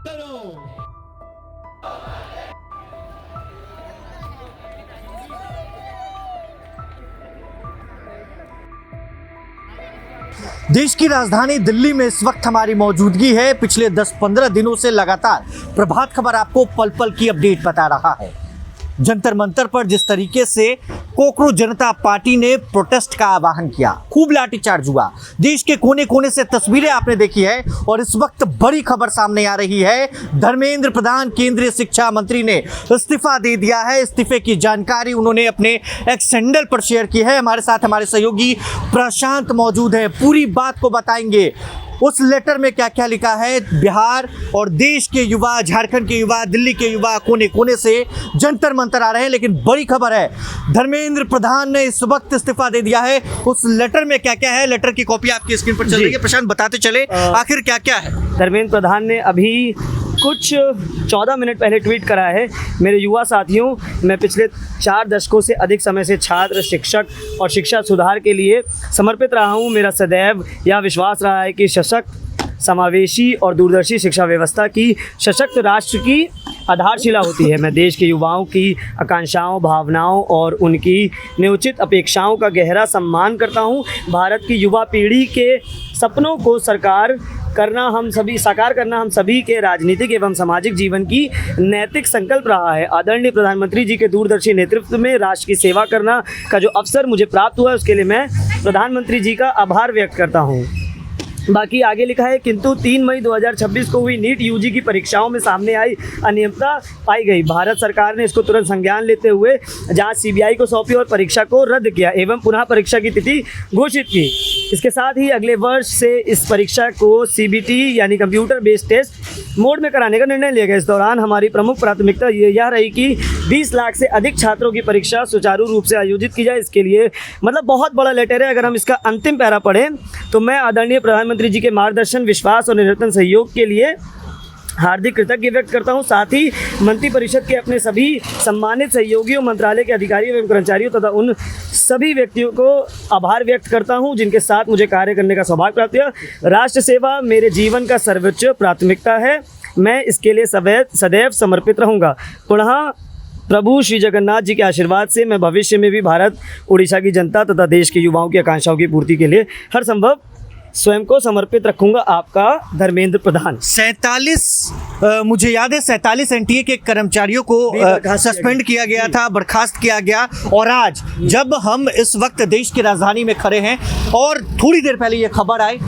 देश की राजधानी दिल्ली में इस वक्त हमारी मौजूदगी है। पिछले 10-15 दिनों से लगातार प्रभात खबर आपको पल पल की अपडेट बता रहा है। जंतर मंतर पर जिस तरीके से कोकरोच जनता पार्टी ने प्रोटेस्ट का आह्वान किया, खूब लाठीचार्ज हुआ, देश के कोने कोने से तस्वीरें आपने देखी है। और इस वक्त बड़ी खबर सामने आ रही है, धर्मेंद्र प्रधान केंद्रीय शिक्षा मंत्री ने इस्तीफा दे दिया है। इस्तीफे की जानकारी उन्होंने अपने एक्स हैंडल पर शेयर की है। हमारे साथ हमारे सहयोगी प्रशांत मौजूद है, पूरी बात को बताएंगे। उस लेटर में क्या क्या लिखा है, बिहार और देश के युवा, झारखंड के युवा, दिल्ली के युवा कोने कोने से जंतर मंतर आ रहे हैं। लेकिन बड़ी खबर है, धर्मेंद्र प्रधान ने इस वक्त इस्तीफा दे दिया है। उस लेटर में क्या क्या है, लेटर की कॉपी आपकी स्क्रीन पर चल रही है। प्रशांत बताते चले आखिर क्या क्या है। धर्मेंद्र प्रधान ने अभी कुछ 14 मिनट पहले ट्वीट करा है, मेरे युवा साथियों, मैं पिछले 4 दशकों से अधिक समय से छात्र, शिक्षक और शिक्षा सुधार के लिए समर्पित रहा हूँ। मेरा सदैव यह विश्वास रहा है कि सशक्त, समावेशी और दूरदर्शी शिक्षा व्यवस्था की सशक्त राष्ट्र की आधारशिला होती है। मैं देश के युवाओं की आकांक्षाओं, भावनाओं और उनकी न्योचित अपेक्षाओं का गहरा सम्मान करता हूँ। भारत की युवा पीढ़ी के सपनों को साकार करना हम सभी के राजनीतिक एवं सामाजिक जीवन की नैतिक संकल्प रहा है। आदरणीय प्रधानमंत्री जी के दूरदर्शी नेतृत्व में राष्ट्र की सेवा करना का जो अवसर मुझे प्राप्त हुआ है, उसके लिए मैं प्रधानमंत्री जी का आभार व्यक्त करता हूँ। बाकी आगे लिखा है, किंतु 3 मई 2026 को हुई नीट यूजी की परीक्षाओं में सामने आई अनियमितता पाई गई। भारत सरकार ने इसको तुरंत संज्ञान लेते हुए जांच सीबीआई को सौंपी और परीक्षा को रद्द किया एवं पुनः परीक्षा की तिथि घोषित की। इसके साथ ही अगले वर्ष से इस परीक्षा को सीबीटी यानी कंप्यूटर बेस्ड टेस्ट मोड में कराने का निर्णय लिया गया। इस दौरान हमारी प्रमुख प्राथमिकता यह रही कि 20 लाख से अधिक छात्रों की परीक्षा सुचारू रूप से आयोजित की जाए। इसके लिए मतलब बहुत बड़ा लेटर है। अगर हम इसका अंतिम पैरा पढ़ें तो मैं आदरणीय प्रधानमंत्री जी के मार्गदर्शन, विश्वास और निरंतर सहयोग के लिए हार्दिक कृतज्ञता व्यक्त करता हूं। साथ ही मंत्रिपरिषद के अपने सभी सम्मानित सहयोगियों, मंत्रालय के अधिकारियों एवं कर्मचारियों तथा उन सभी व्यक्तियों को आभार व्यक्त करता हूं जिनके साथ मुझे कार्य करने का सौभाग्य प्राप्त हुआ। राष्ट्र सेवा मेरे जीवन का सर्वोच्च प्राथमिकता है। मैं इसके लिए सदैव समर्पित रहूँगा। पुनः प्रभु श्री जगन्नाथ जी के आशीर्वाद से मैं भविष्य में भी भारत, उड़ीसा की जनता तथा देश के युवाओं की आकांक्षाओं की पूर्ति के लिए हर संभव स्वयं को समर्पित रखूंगा। आपका धर्मेंद्र प्रधान। 47 मुझे याद है 47 एनटीए के कर्मचारियों को सस्पेंड किया गया था, बर्खास्त किया गया। और आज जब हम इस वक्त देश की राजधानी में खड़े हैं और थोड़ी देर पहले ये खबर आई,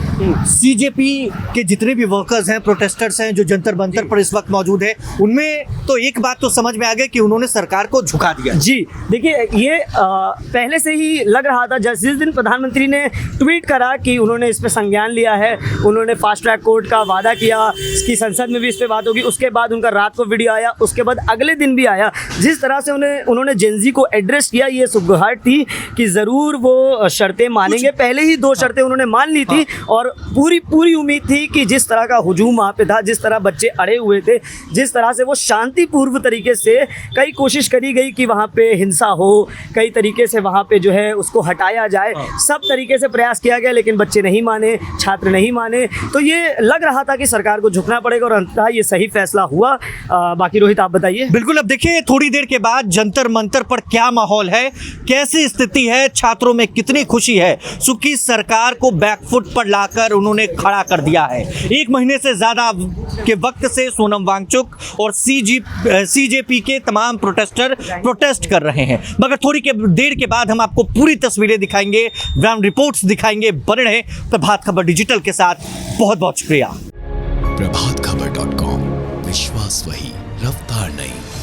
सीजेपी के जितने भी वर्कर्स हैं, प्रोटेस्टर्स हैं जो जंतर मंतर पर इस वक्त मौजूद है, उनमें तो एक बात तो समझ में आ गई कि उन्होंने सरकार को झुका दिया। जी देखिए, ये पहले से ही लग रहा था। जिस दिन प्रधानमंत्री ने ट्वीट करा कि उन्होंने इस पर संज्ञान लिया है, उन्होंने फास्ट ट्रैक कोर्ट का वादा किया कि संसद में भी इस पर बात होगी, उसके बाद उनका रात को वीडियो आया, उसके बाद अगले दिन भी आया। जिस तरह से उन्होंने जेनजी को एड्रेस किया, ये सुगबुगाहट थी कि ज़रूर वो शर्तें मानेंगे। पहले ही 2 शर्तें उन्होंने मान ली थी और पूरी उम्मीद थी कि जिस तरह का हुजूम वहाँ पे था, जिस तरह बच्चे अड़े हुए थे, जिस तरह से वो शांतिपूर्व तरीके से कई कोशिश करी गई कि वहाँ पे हिंसा हो, कई तरीके से वहाँ पे जो है उसको हटाया जाए, सब तरीके से प्रयास किया गया, लेकिन बच्चे नहीं माने, छात्र नहीं माने। तो ये लग रहा था कि सरकार को झुकना पड़ेगा और अंततः ये सही फैसला हुआ। बाकी रोहित आप बताइए। बिल्कुल, अब देखिए थोड़ी देर के बाद जंतर मंतर पर क्या माहौल है, कैसी स्थिति है, छात्रों में कितनी खुशी है। सुकी सरकार को बैकफुट पर लाकर उन्होंने खड़ा कर दिया है। 1 महीने से ज्यादा के वक्त से सोनम वांगचुक और सीजेपी के तमाम प्रोटेस्टर प्रोटेस्ट कर रहे हैं। मगर थोड़ी देर के बाद हम आपको पूरी तस्वीरें दिखाएंगे, ग्राउंड रिपोर्ट्स दिखाएंगे। बने रहे प्रभात खबर डिजिटल के साथ। बहुत बहुत शुक्रिया। प्रभातखबर.com, विश्वास वही, रफ्तार नहीं।